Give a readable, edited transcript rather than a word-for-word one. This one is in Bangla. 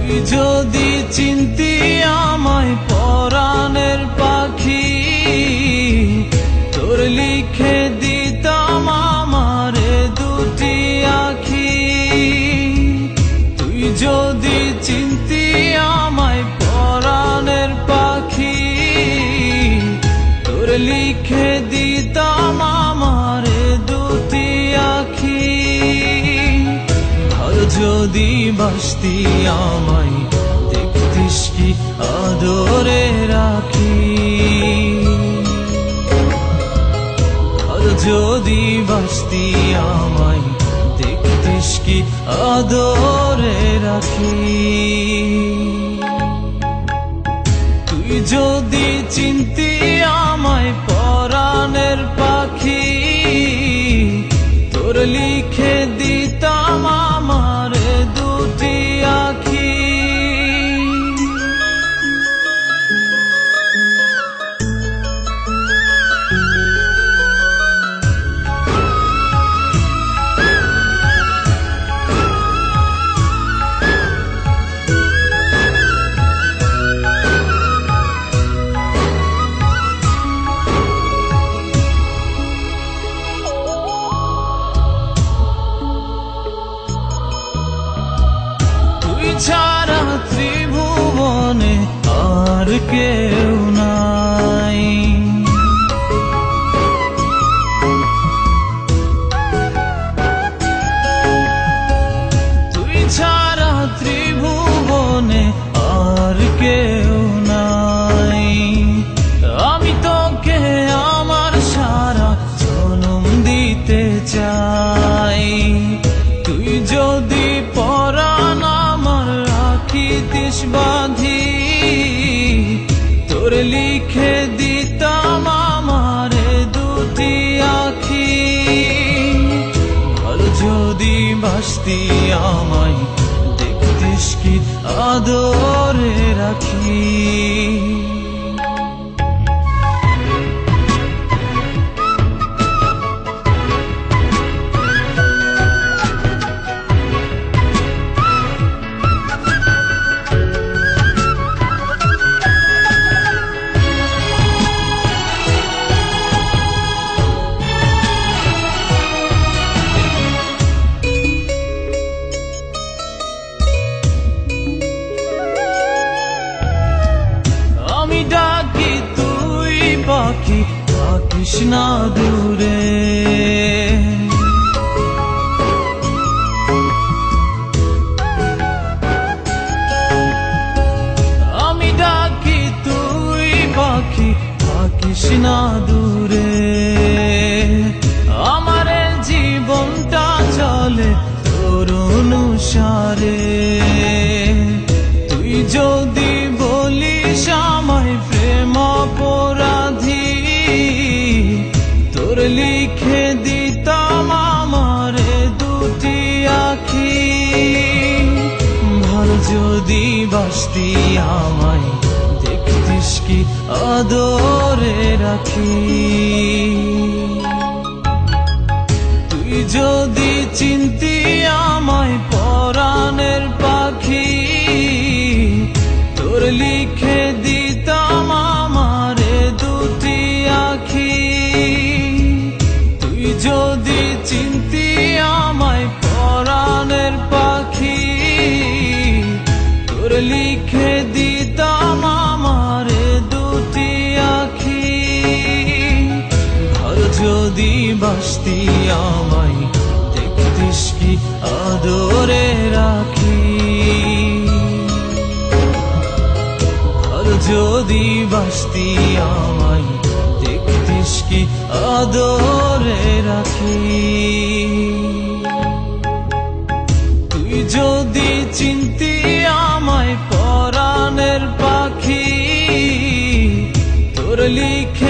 তুই যদি চিনতি আমায় পরাণের পাখি, তোর লিখে দিতাম আমারে দুটি আখি। তুই যদি চিনতি আমায় পরাণের পাখি, তোর লিখে দিতাম আমারে দুটি আখি। ভালো যদি বাসতি আমায় দেখতিস কি আদরে রাখি। ভালো যদি বাসতি আমায় দেখতিস কি আদরে রাখি। তুই যদি চিনতি আমায় পরাণের পাখি, তোর লিখে দিতাম আমার দুটি আখি। ছাড়া ত্রিভুবনে আর কেউ নাই। তুই ছাড়া ত্রিভুবনে আর কেউ নাই। আমি তোকে আমার সারা জনম দিতে চাই। তুই যদি পরাণ রাখিতিস বাঁধি, তোর লিখে দিতাম আমারে দুটি আখি। ভালো যদি বাসতি আমায় দেখতিস কি আদরে রাখি। আমি ডাকি তুই পাখি থাকিস না দূরে। আমি ডাকি তুই পাখি থাকিস না দূরে। আমার জীবনটা চলে তোর অনুসারে। তুই যদি বলিস আমায় প্রেম অপরাধী, তোর লিখে দিতাম আমারে দুটি আখি। ভালো যদি বাসতি আমায় দেখতিস কি আদরে রাখি। তুই যদি চিনতি আমায় পরাণের পাখি, তোর লিখে দিতাম আমারে দুটি আখি। তুই যদি চিনতি আমায় পরাণের পাখি, তোর লিখে দিতাম আমারে দুটি আখি। ভালো যদি বাসতি আমায় দেখতিস কি আদরে রাখি। যদি বাসতি আমায় দেখতিস কি আদরে রাখি। তুই যদি চিনতি আমায় পরাণের পাখি, তোর লিখে